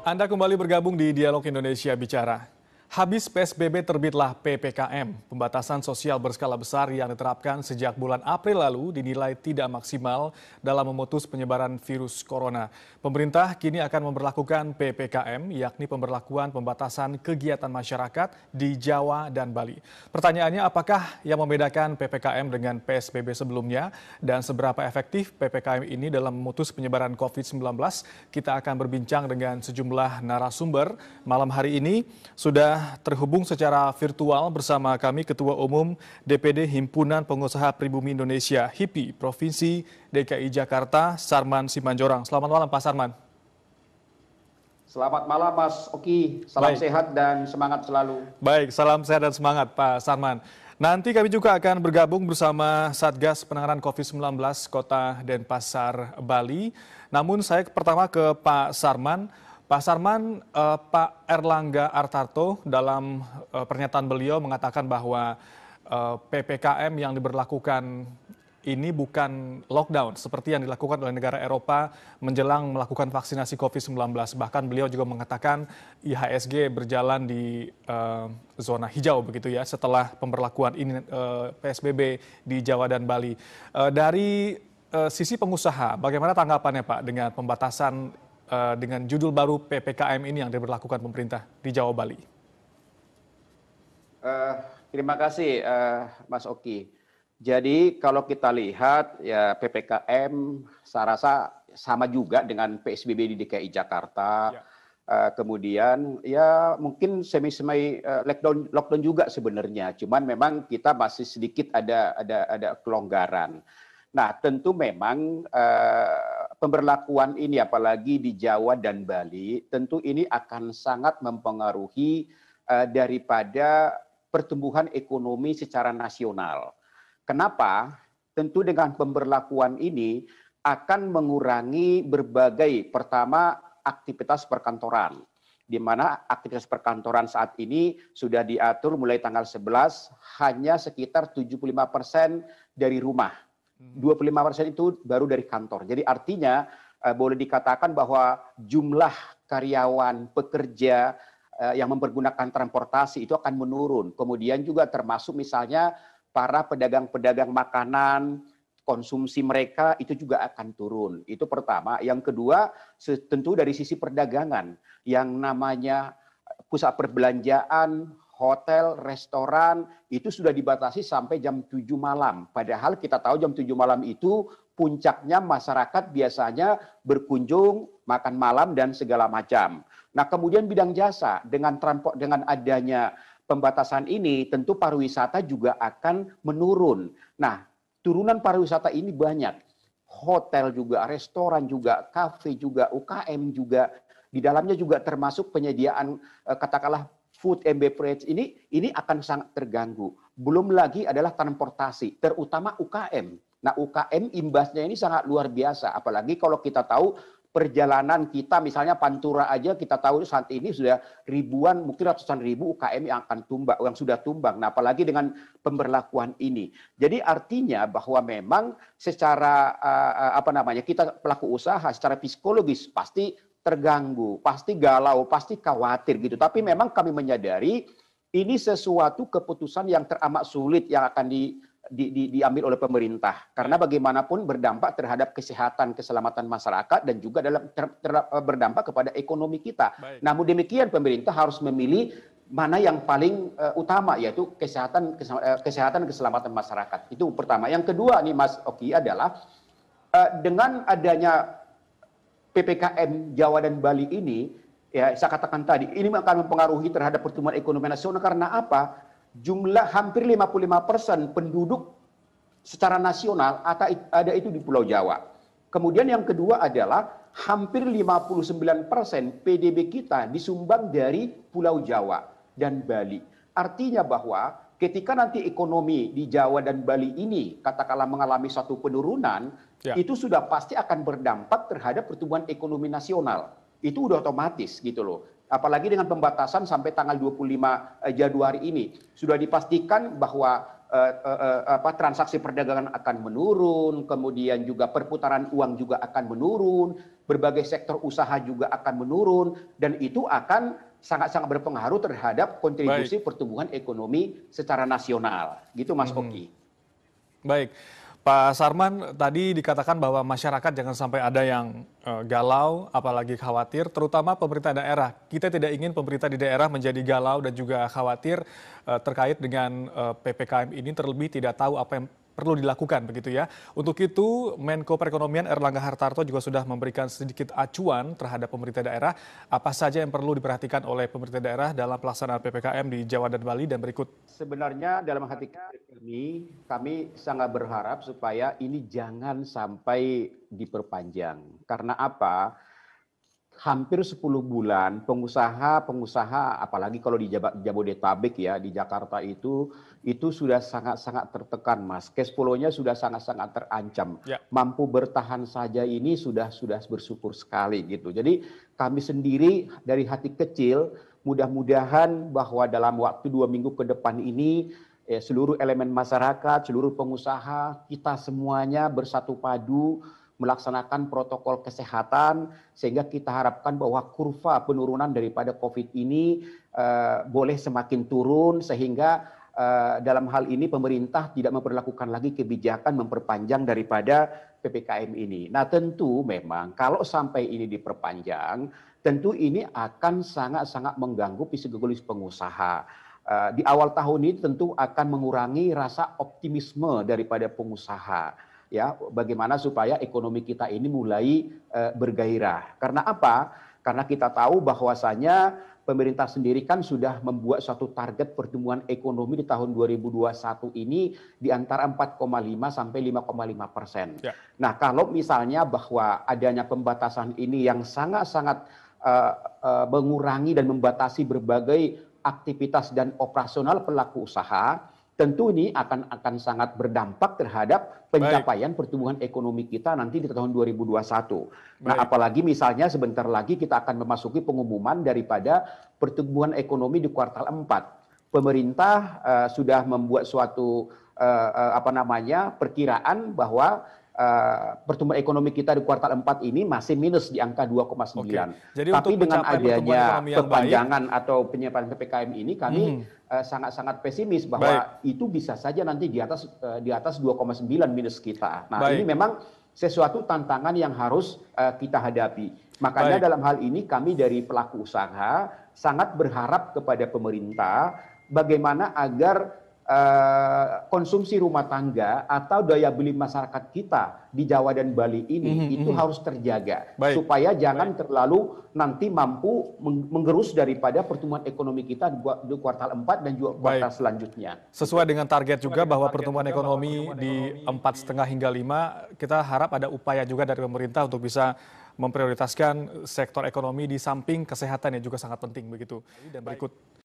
Anda kembali bergabung di Dialog Indonesia Bicara. Habis PSBB terbitlah PPKM. Pembatasan sosial berskala besar yang diterapkan sejak bulan April lalu dinilai tidak maksimal dalam memutus penyebaran virus corona. Pemerintah kini akan memberlakukan PPKM, yakni pemberlakuan pembatasan kegiatan masyarakat di Jawa dan Bali. Pertanyaannya, apakah yang membedakan PPKM dengan PSBB sebelumnya dan seberapa efektif PPKM ini dalam memutus penyebaran COVID-19? Kita akan berbincang dengan sejumlah narasumber. Malam hari ini sudah terhubung secara virtual bersama kami Ketua Umum DPD Himpunan Pengusaha Pribumi Indonesia HIPI Provinsi DKI Jakarta, Sarman Simanjorang. Selamat malam Pak Sarman. Selamat malam Mas Oki, salam sehat dan semangat selalu. Baik, salam sehat dan semangat Pak Sarman. Nanti kami juga akan bergabung bersama Satgas Penanganan COVID-19 Kota Denpasar, Bali. Namun saya pertama ke Pak Sarman. Pak Sarman, Pak Erlangga Artarto dalam pernyataan beliau mengatakan bahwa PPKM yang diberlakukan ini bukan lockdown seperti yang dilakukan oleh negara Eropa menjelang melakukan vaksinasi COVID-19. Bahkan beliau juga mengatakan IHSG berjalan di zona hijau begitu ya setelah pemberlakuan ini PSBB di Jawa dan Bali. Dari sisi pengusaha, bagaimana tanggapannya Pak dengan pembatasan dengan judul baru PPKM ini yang diberlakukan pemerintah di Jawa Bali? Terima kasih Mas Oki. Jadi kalau kita lihat ya PPKM saya rasa sama juga dengan PSBB di DKI Jakarta. Ya. Kemudian ya mungkin semi-semi lockdown juga sebenarnya. Cuman memang kita masih sedikit ada kelonggaran. Nah, tentu memang pemberlakuan ini apalagi di Jawa dan Bali, tentu ini akan sangat mempengaruhi daripada pertumbuhan ekonomi secara nasional. Kenapa? Tentu dengan pemberlakuan ini akan mengurangi berbagai, pertama aktivitas perkantoran, di mana aktivitas perkantoran saat ini sudah diatur mulai tanggal 11 hanya sekitar 75% dari rumah. 25% itu baru dari kantor. Jadi artinya boleh dikatakan bahwa jumlah karyawan pekerja yang mempergunakan transportasi itu akan menurun. Kemudian juga termasuk misalnya para pedagang-pedagang makanan, konsumsi mereka itu juga akan turun. Itu pertama. Yang kedua, tentu dari sisi perdagangan yang namanya pusat perbelanjaan, hotel, restoran, itu sudah dibatasi sampai jam 7 malam. Padahal kita tahu jam 7 malam itu puncaknya masyarakat biasanya berkunjung, makan malam, dan segala macam. Nah, kemudian bidang jasa, dengan adanya pembatasan ini, tentu pariwisata juga akan menurun. Nah, turunan pariwisata ini banyak. Hotel juga, restoran juga, kafe juga, UKM juga. Di dalamnya juga termasuk penyediaan, katakanlah, food and beverage ini akan sangat terganggu. Belum lagi adalah transportasi, terutama UKM. Nah, UKM imbasnya ini sangat luar biasa. Apalagi kalau kita tahu perjalanan kita, misalnya Pantura aja kita tahu saat ini sudah ribuan, mungkin ratusan ribu UKM yang akan tumbang, yang sudah tumbang. Nah, apalagi dengan pemberlakuan ini. Jadi artinya bahwa memang secara kita pelaku usaha secara psikologis pasti terganggu, pasti galau, pasti khawatir gitu. Tapi memang kami menyadari ini sesuatu keputusan yang teramat sulit yang akan diambil oleh pemerintah. Karena bagaimanapun berdampak terhadap kesehatan, keselamatan masyarakat dan juga berdampak kepada ekonomi kita. Baik. Namun demikian pemerintah harus memilih mana yang paling utama, yaitu kesehatan keselamatan masyarakat. Itu pertama. Yang kedua nih Mas Oki adalah dengan adanya PPKM Jawa dan Bali ini, ya saya katakan tadi, ini akan mempengaruhi terhadap pertumbuhan ekonomi nasional karena apa? Jumlah hampir 55% penduduk secara nasional ada itu di Pulau Jawa. Kemudian yang kedua adalah hampir 59% PDB kita disumbang dari Pulau Jawa dan Bali. Artinya bahwa ketika nanti ekonomi di Jawa dan Bali ini katakanlah mengalami suatu penurunan, itu sudah pasti akan berdampak terhadap pertumbuhan ekonomi nasional. Itu udah otomatis gitu loh. Apalagi dengan pembatasan sampai tanggal 25 Januari ini. Sudah dipastikan bahwa transaksi perdagangan akan menurun, kemudian juga perputaran uang juga akan menurun, berbagai sektor usaha juga akan menurun, dan itu akan sangat-sangat berpengaruh terhadap kontribusi pertumbuhan ekonomi secara nasional. Gitu Mas Oki. Baik, Pak Sarman, tadi dikatakan bahwa masyarakat jangan sampai ada yang galau, apalagi khawatir, terutama pemerintah daerah. Kita tidak ingin pemerintah di daerah menjadi galau dan juga khawatir terkait dengan PPKM ini, terlebih tidak tahu apa yang perlu dilakukan begitu ya. Untuk itu Menko Perekonomian Erlangga Hartarto juga sudah memberikan sedikit acuan terhadap pemerintah daerah apa saja yang perlu diperhatikan oleh pemerintah daerah dalam pelaksanaan PPKM di Jawa dan Bali, dan berikut. Sebenarnya dalam hati kami sangat berharap supaya ini jangan sampai diperpanjang. Karena apa? Hampir 10 bulan pengusaha apalagi kalau di Jabodetabek ya, di Jakarta itu sudah sangat-sangat tertekan Mas. Cash flow-nya sudah sangat-sangat terancam. Ya. Mampu bertahan saja ini sudah bersyukur sekali gitu. Jadi kami sendiri dari hati kecil mudah-mudahan bahwa dalam waktu 2 minggu ke depan ini seluruh elemen masyarakat, seluruh pengusaha, kita semuanya bersatu padu melaksanakan protokol kesehatan sehingga kita harapkan bahwa kurva penurunan daripada COVID ini boleh semakin turun sehingga dalam hal ini pemerintah tidak memperlakukan lagi kebijakan memperpanjang daripada PPKM ini. Nah tentu memang kalau sampai ini diperpanjang, tentu ini akan sangat-sangat mengganggu psikologis pengusaha. Di awal tahun ini tentu akan mengurangi rasa optimisme daripada pengusaha. Ya, bagaimana supaya ekonomi kita ini mulai bergairah. Karena apa? Karena kita tahu bahwasanya pemerintah sendiri kan sudah membuat suatu target pertumbuhan ekonomi di tahun 2021 ini di antara 4,5 sampai 5,5%. Ya. Nah, kalau misalnya bahwa adanya pembatasan ini yang sangat-sangat mengurangi dan membatasi berbagai aktivitas dan operasional pelaku usaha, tentu ini akan sangat berdampak terhadap pencapaian pertumbuhan ekonomi kita nanti di tahun 2021. Nah, apalagi misalnya sebentar lagi kita akan memasuki pengumuman daripada pertumbuhan ekonomi di kuartal 4. Pemerintah sudah membuat suatu perkiraan bahwa pertumbuhan ekonomi kita di kuartal 4 ini masih minus di angka 2,9. Tapi dengan adanya perpanjangan atau penyiapan PPKM ini kami sangat-sangat pesimis bahwa itu bisa saja nanti di atas 2,9 minus kita. Nah, ini memang sesuatu tantangan yang harus kita hadapi. Makanya dalam hal ini kami dari pelaku usaha sangat berharap kepada pemerintah bagaimana agar konsumsi rumah tangga atau daya beli masyarakat kita di Jawa dan Bali ini itu harus terjaga supaya jangan terlalu nanti mampu menggerus daripada pertumbuhan ekonomi kita di kuartal 4 dan juga kuartal selanjutnya. Sesuai dengan target juga bahwa pertumbuhan ekonomi di 4,5 hingga 5, kita harap ada upaya juga dari pemerintah untuk bisa memprioritaskan sektor ekonomi di samping kesehatan yang juga sangat penting begitu. Dan berikut